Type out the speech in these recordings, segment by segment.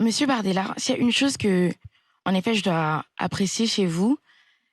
Monsieur Bardella, s'il y a une chose que, en effet, je dois apprécier chez vous,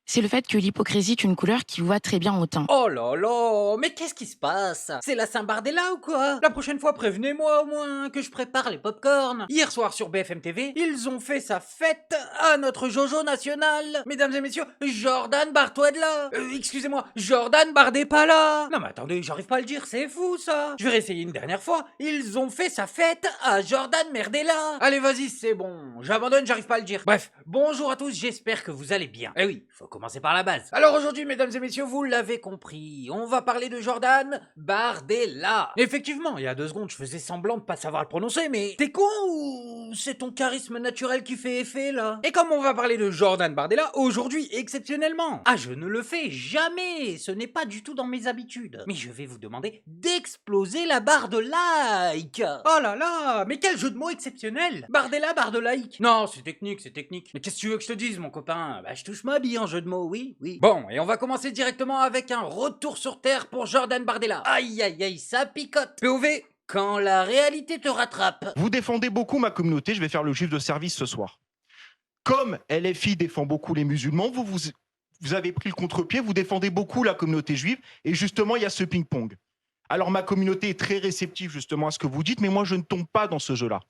c'est le fait que l'hypocrisie est une couleur qui vous va très bien au teint. Oh là là, mais qu'est-ce qui se passe? C'est la Saint-Bardella ou quoi? La prochaine fois, prévenez-moi au moins que je prépare les pop-corn. Hier soir sur BFM TV, ils ont fait sa fête à notre Jojo national. Mesdames et messieurs, Jordan Bartois de là. Excusez-moi, Jordan Bardé pas là. Non mais attendez, j'arrive pas à le dire, c'est fou ça. Je vais réessayer une dernière fois. Ils ont fait sa fête à Jordan Merdella. Allez vas-y, c'est bon. J'abandonne, j'arrive pas à le dire. Bref, bonjour à tous, j'espère que vous allez bien. Eh oui, faut commencer par la base. Alors aujourd'hui, mesdames et messieurs, vous l'avez compris, on va parler de Jordan Bardella. Effectivement, il y a 2 secondes, je faisais semblant de pas savoir le prononcer, mais t'es con ou c'est ton charisme naturel qui fait effet là? Et comme on va parler de Jordan Bardella aujourd'hui exceptionnellement, je ne le fais jamais, ce n'est pas du tout dans mes habitudes. Mais je vais vous demander d'exploser la barre de like. Oh là là, mais quel jeu de mots exceptionnel. Bardella, barre de like. Non, c'est technique, c'est technique. Mais qu'est-ce que tu veux que je te dise, mon copain? Bah, je touche ma bille en jeu de mots, oui, oui. Bon, et on va commencer directement avec un retour sur terre pour Jordan Bardella. Aïe, aïe, aïe, ça picote. POV, quand la réalité te rattrape. Vous défendez beaucoup ma communauté, je vais faire le chiffre de service ce soir. Comme LFI défend beaucoup les musulmans, vous avez pris le contre-pied, vous défendez beaucoup la communauté juive, et justement, il y a ce ping-pong. Alors ma communauté est très réceptive justement à ce que vous dites, mais moi je ne tombe pas dans ce jeu-là.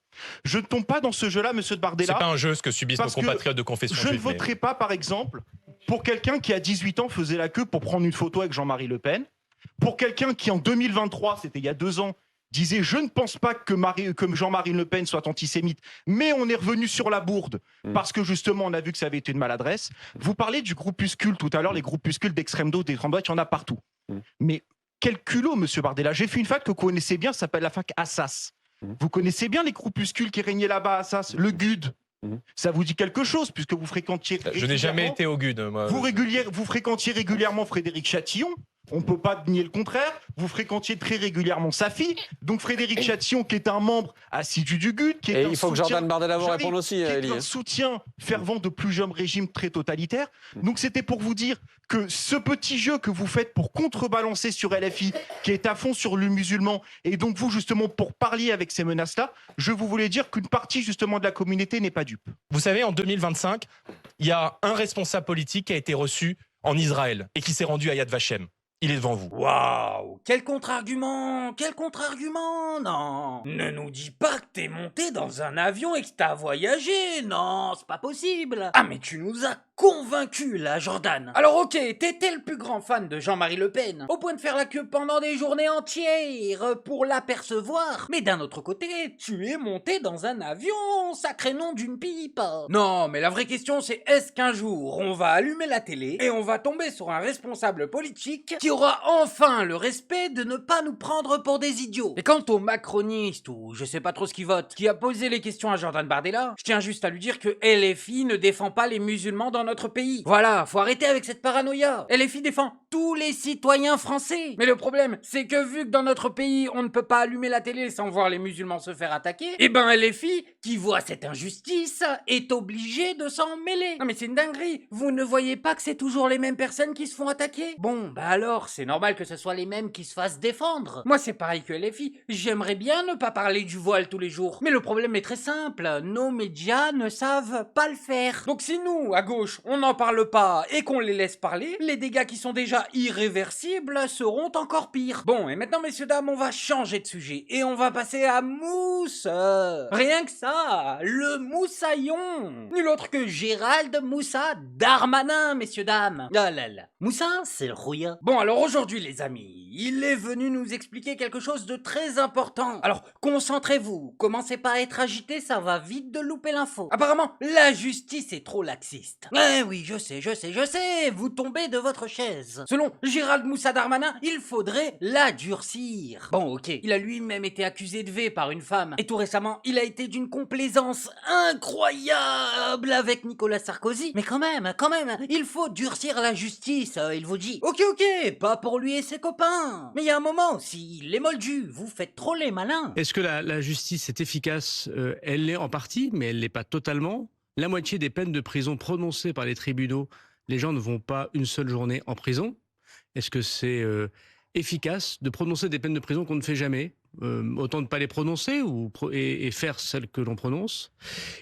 Je ne tombe pas dans ce jeu-là, monsieur de Bardella. C'est pas un jeu ce que subissent nos compatriotes de confession juive. Je ne juive, voterai pas, par exemple, pour quelqu'un qui à 18 ans faisait la queue pour prendre une photo avec Jean-Marie Le Pen, pour quelqu'un qui en 2023, c'était il y a 2 ans, disait « Je ne pense pas que Jean-Marie Le Pen soit antisémite, mais on est revenu sur la bourde parce que justement on a vu que ça avait été une maladresse. » Vous parlez du groupuscule tout à l'heure, les groupuscules d'extrême droite, il y en a partout. Mais quel culot, monsieur Bardella. J'ai fait une fac que vous connaissez bien, ça s'appelle la fac Assas. Vous connaissez bien les groupuscules qui régnaient là-bas à Assas, le GUD. Ça vous dit quelque chose, puisque vous fréquentiez... Je n'ai jamais été au GUD, moi. Vous fréquentiez régulièrement Frédéric Chatillon. On ne peut pas nier le contraire. Vous fréquentiez très régulièrement sa fille. Donc Frédéric Chatillon, qui est un membre assidu du GUD, qui est il faut que Jordan Bardella vous réponde aussi, Elie. un soutien fervent de plusieurs régimes très totalitaires. Donc c'était pour vous dire que ce petit jeu que vous faites pour contrebalancer sur LFI, qui est à fond sur le musulman, et donc vous justement pour parler avec ces menaces-là, je vous voulais dire qu'une partie justement de la communauté n'est pas dupe. Vous savez, en 2025, il y a un responsable politique qui a été reçu en Israël et qui s'est rendu à Yad Vashem. Il est devant vous. Waouh, quel contre-argument, quel contre-argument, non. Ne nous dis pas que t'es monté dans un avion et que t'as voyagé, non, c'est pas possible. Ah mais tu nous as convaincus là, Jordan. Alors ok, t'étais le plus grand fan de Jean-Marie Le Pen, au point de faire la queue pendant des journées entières pour l'apercevoir. Mais d'un autre côté, tu es monté dans un avion, sacré nom d'une pipe. Non, mais la vraie question c'est est-ce qu'un jour on va allumer la télé et on va tomber sur un responsable politique qui aura enfin le respect de ne pas nous prendre pour des idiots. Et quant au macroniste, ou je sais pas trop ce qu'il vote, qui a posé les questions à Jordan Bardella, je tiens juste à lui dire que LFI ne défend pas les musulmans dans notre pays. Voilà, faut arrêter avec cette paranoïa. LFI défend tous les citoyens français. Mais le problème, c'est que vu que dans notre pays, on ne peut pas allumer la télé sans voir les musulmans se faire attaquer, et ben LFI, qui voit cette injustice, est obligé de s'en mêler. Non mais c'est une dinguerie. Vous ne voyez pas que c'est toujours les mêmes personnes qui se font attaquer? Bon, bah alors, c'est normal que ce soit les mêmes qui se fassent défendre. Moi, c'est pareil que LFI. J'aimerais bien ne pas parler du voile tous les jours. Mais le problème est très simple. Nos médias ne savent pas le faire. Donc si nous, à gauche, on n'en parle pas et qu'on les laisse parler, les dégâts qui sont déjà irréversibles seront encore pires. Bon, et maintenant, messieurs, dames, on va changer de sujet. Et on va passer à Mousse. Rien que ça, le moussaillon. Nul autre que Gérald Moussa Darmanin, messieurs, dames. Ah là là. Moussa, c'est le rouillard. Bon, alors aujourd'hui, les amis, il est venu nous expliquer quelque chose de très important. Alors, concentrez-vous. Commencez pas à être agité, ça va vite de louper l'info. Apparemment, la justice est trop laxiste. Eh oui, je sais, vous tombez de votre chaise. Selon Gérald Moussa Darmanin, il faudrait la durcir. Bon, ok, il a lui-même été accusé de V par une femme. Et tout récemment, il a été d'une complaisance incroyable avec Nicolas Sarkozy. Mais quand même, il faut durcir la justice, il vous dit. Ok, pas pour lui et ses copains. Mais il y a un moment aussi, les moldus, vous faites trop les malins. Est-ce que la justice est efficace? Elle l'est en partie, mais elle l'est pas totalement. La moitié des peines de prison prononcées par les tribunaux, les gens ne vont pas une seule journée en prison. Est-ce que c'est efficace de prononcer des peines de prison qu'on ne fait jamais? autant ne pas les prononcer et faire celles que l'on prononce.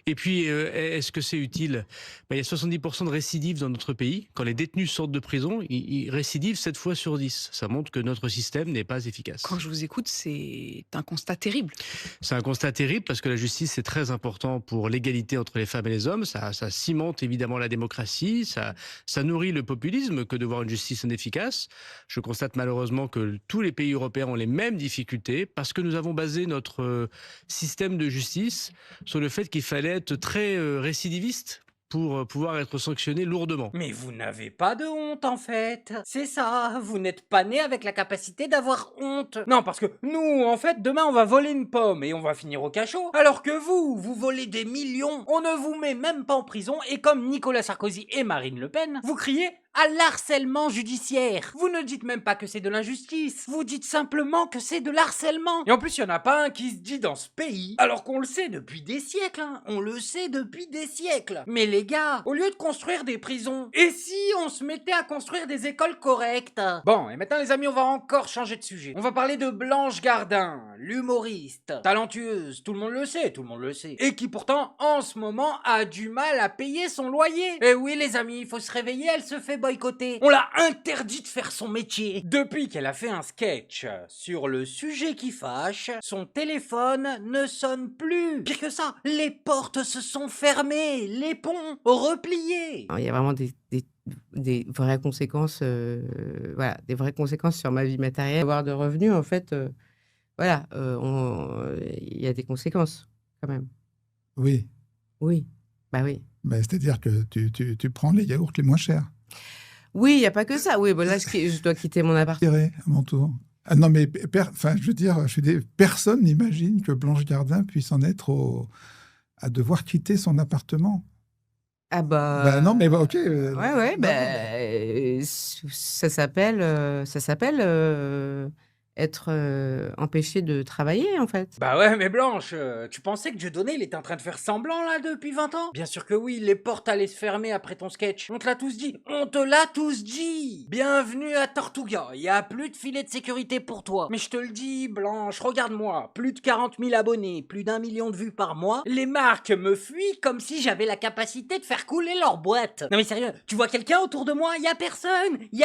Et puis, est-ce que c'est utile? Il y a 70% de récidives dans notre pays. Quand les détenus sortent de prison, ils récidivent 7 fois sur 10. Ça montre que notre système n'est pas efficace. Quand je vous écoute, c'est un constat terrible. C'est un constat terrible parce que la justice, c'est très important pour l'égalité entre les femmes et les hommes. Ça cimente évidemment la démocratie, ça nourrit le populisme que de voir une justice inefficace. Je constate malheureusement que tous les pays européens ont les mêmes difficultés parce que nous avons basé notre système de justice sur le fait qu'il fallait être très récidiviste pour pouvoir être sanctionné lourdement. Mais vous n'avez pas de honte en fait. C'est ça, vous n'êtes pas né avec la capacité d'avoir honte. Non, parce que nous, en fait, demain on va voler une pomme et on va finir au cachot. Alors que vous volez des millions, on ne vous met même pas en prison et comme Nicolas Sarkozy et Marine Le Pen, vous criez à l'harcèlement judiciaire. Vous ne dites même pas que c'est de l'injustice, vous dites simplement que c'est de l'harcèlement. Et en plus, il y en a pas un qui se dit dans ce pays, alors qu'on le sait depuis des siècles, hein. On le sait depuis des siècles. Mais les gars, au lieu de construire des prisons, et si on se mettait à construire des écoles correctes? Bon, et maintenant les amis, on va encore changer de sujet. On va parler de Blanche Gardin, l'humoriste, talentueuse, tout le monde le sait, et qui pourtant, en ce moment, a du mal à payer son loyer. Et oui les amis, il faut se réveiller, elle se fait boycotter. On l'a interdit de faire son métier. Depuis qu'elle a fait un sketch sur le sujet qui fâche, son téléphone ne sonne plus. Pire que ça, les portes se sont fermées, les ponts repliés. Il y a vraiment des vraies conséquences, voilà, des vraies conséquences sur ma vie matérielle. Avoir de revenus, en fait, voilà, il y a des conséquences quand même. Oui. Oui, bah oui. Bah, c'est-à-dire que tu prends les yaourts les moins chers. Oui, il n'y a pas que ça. Oui, bon, là, je dois quitter mon appartement. À mon tour. Ah non, mais je veux dire, personne n'imagine que Blanche Gardin puisse en être à devoir quitter son appartement. Ah bah non, mais ok. Ça s'appelle être empêché de travailler, en fait. Bah ouais, mais Blanche, tu pensais que Dieudonné, il était en train de faire semblant, là, depuis 20 ans? Bien sûr que oui, les portes allaient se fermer après ton sketch. On te l'a tous dit. On te l'a tous dit. Bienvenue à Tortuga. Il y a plus de filet de sécurité pour toi. Mais je te le dis, Blanche, regarde-moi. Plus de 40 000 abonnés, plus d'1 million de vues par mois. Les marques me fuient comme si j'avais la capacité de faire couler leur boîte. Non mais sérieux, tu vois quelqu'un autour de moi? Y a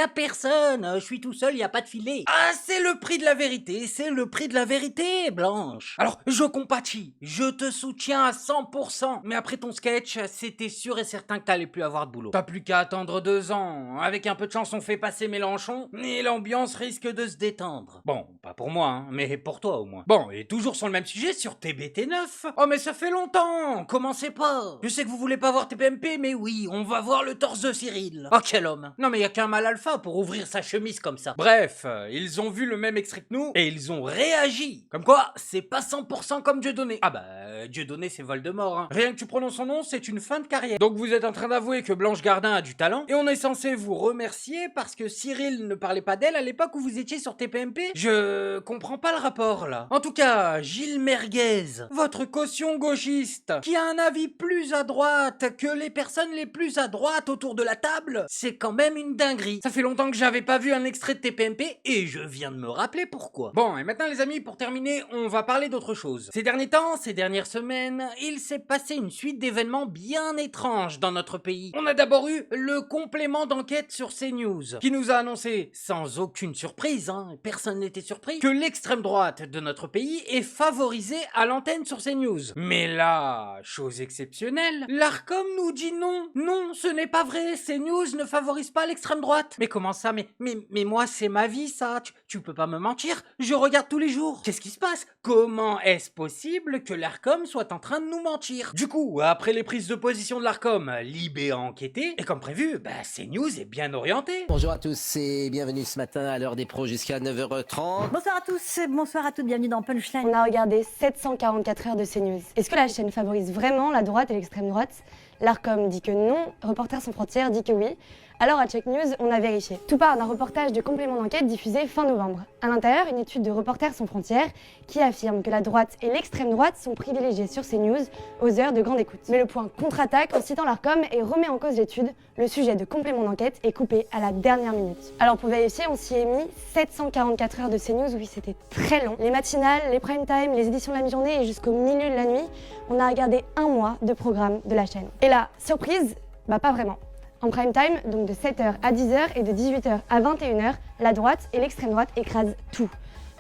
personne. Je suis tout seul, y a pas de filet. Ah, c'est le prix de la vérité, c'est le prix de la vérité, Blanche. Alors, je compatis, je te soutiens à 100%, mais après ton sketch, c'était sûr et certain que t'allais plus avoir de boulot. T'as plus qu'à attendre 2 ans, avec un peu de chance on fait passer Mélenchon, et l'ambiance risque de se détendre. Bon, pas pour moi, hein, mais pour toi au moins. Bon, et toujours sur le même sujet, sur TBT9. Oh mais ça fait longtemps, commencez pas. Je sais que vous voulez pas voir TPMP, mais oui, on va voir le torse de Cyril. Oh quel homme. Non mais y a qu'un mal alpha pour ouvrir sa chemise comme ça. Bref, ils ont vu le même extrait que nous, et ils ont réagi. Comme quoi, c'est pas 100% comme Dieudonné. Ah bah, Dieudonné c'est Voldemort, hein. Rien que tu prononces son nom, c'est une fin de carrière. Donc vous êtes en train d'avouer que Blanche Gardin a du talent, et on est censé vous remercier parce que Cyril ne parlait pas d'elle à l'époque où vous étiez sur TPMP? Je comprends pas le rapport, là. En tout cas, Gilles Merguez, votre caution gauchiste, qui a un avis plus à droite que les personnes les plus à droite autour de la table, c'est quand même une dinguerie. Ça fait longtemps que j'avais pas vu un extrait de TPMP, et je viens de me rappeler pourquoi. Bon, et maintenant les amis, pour terminer, on va parler d'autre chose. Ces derniers temps, ces dernières semaines, il s'est passé une suite d'événements bien étranges dans notre pays. On a d'abord eu le complément d'enquête sur CNews, qui nous a annoncé, sans aucune surprise, hein, personne n'était surpris, que l'extrême droite de notre pays est favorisée à l'antenne sur CNews. Mais là, chose exceptionnelle, l'Arcom nous dit non. Non, ce n'est pas vrai, CNews ne favorise pas l'extrême droite. Mais comment ça? Mais moi, c'est ma vie, ça. Tu peux pas me mentir, je regarde tous les jours. Qu'est-ce qui se passe? Comment est-ce possible que l'Arcom soit en train de nous mentir? Du coup, après les prises de position de l'Arcom, Libé a enquêté, et comme prévu, CNews est bien orienté. Bonjour à tous et bienvenue ce matin à l'heure des pros jusqu'à 9h30. Bonsoir à tous, bonsoir à toutes, bienvenue dans Punchline. On a regardé 744 heures de CNews. Est-ce que la chaîne favorise vraiment la droite et l'extrême droite? L'Arcom dit que non, Reporters sans frontières dit que oui. Alors à Check News, on a vérifié. Tout part d'un reportage de complément d'enquête diffusé fin novembre. À l'intérieur, une étude de Reporters sans frontières qui affirme que la droite et l'extrême droite sont privilégiés sur CNews aux heures de grande écoute. Mais le point contre-attaque en citant l'Arcom et remet en cause l'étude. Le sujet de complément d'enquête est coupé à la dernière minute. Alors pour vérifier, on s'y est mis 744 heures de CNews, oui c'était très long. Les matinales, les prime time, les éditions de la mi-journée et jusqu'au milieu de la nuit, on a regardé un mois de programme de la chaîne. Et là, surprise, pas vraiment. En prime time, donc de 7h à 10h et de 18h à 21h, la droite et l'extrême droite écrasent tout.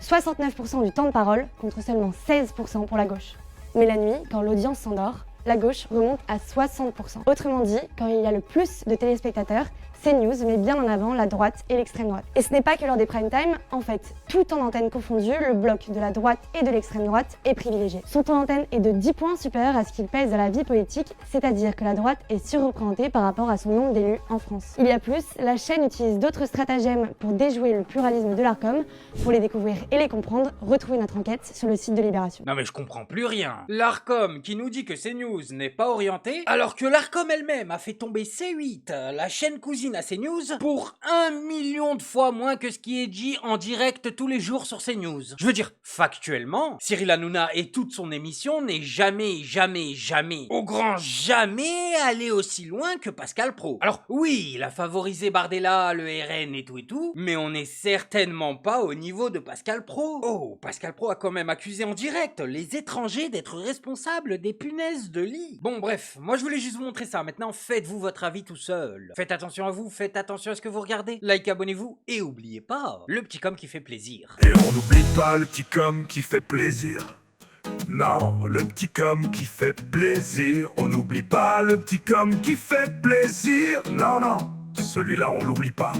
69% du temps de parole contre seulement 16% pour la gauche. Mais la nuit, quand l'audience s'endort, la gauche remonte à 60%. Autrement dit, quand il y a le plus de téléspectateurs, CNews met bien en avant la droite et l'extrême droite. Et ce n'est pas que lors des prime time, en fait, tout temps d'antenne confondu, le bloc de la droite et de l'extrême droite est privilégié. Son temps d'antenne est de 10 points supérieur à ce qu'il pèse à la vie politique, c'est-à-dire que la droite est surreprésentée par rapport à son nombre d'élus en France. Il y a plus, la chaîne utilise d'autres stratagèmes pour déjouer le pluralisme de l'Arcom. Pour les découvrir et les comprendre, retrouvez notre enquête sur le site de Libération. Non mais je comprends plus rien. L'Arcom qui nous dit que CNews n'est pas orienté, alors que l'Arcom elle-même a fait tomber C8, la chaîne cousine à CNews, pour 1 million de fois moins que ce qui est dit en direct tous les jours sur CNews. Je veux dire, factuellement, Cyril Hanouna et toute son émission n'est jamais, au grand jamais allé aussi loin que Pascal Praud. Alors oui, il a favorisé Bardella, le RN et tout, mais on n'est certainement pas au niveau de Pascal Praud. Oh, Pascal Praud a quand même accusé en direct les étrangers d'être responsables des punaises de lit. Bon bref, moi je voulais juste vous montrer ça. Maintenant, faites-vous votre avis tout seul. Faites attention à vous, faites attention à ce que vous regardez. Like, abonnez-vous et oubliez pas, le petit com qui fait plaisir. Et on n'oublie pas le petit com qui fait plaisir. Non, le petit com qui fait plaisir. On n'oublie pas le petit com qui fait plaisir. Non, celui-là on l'oublie pas.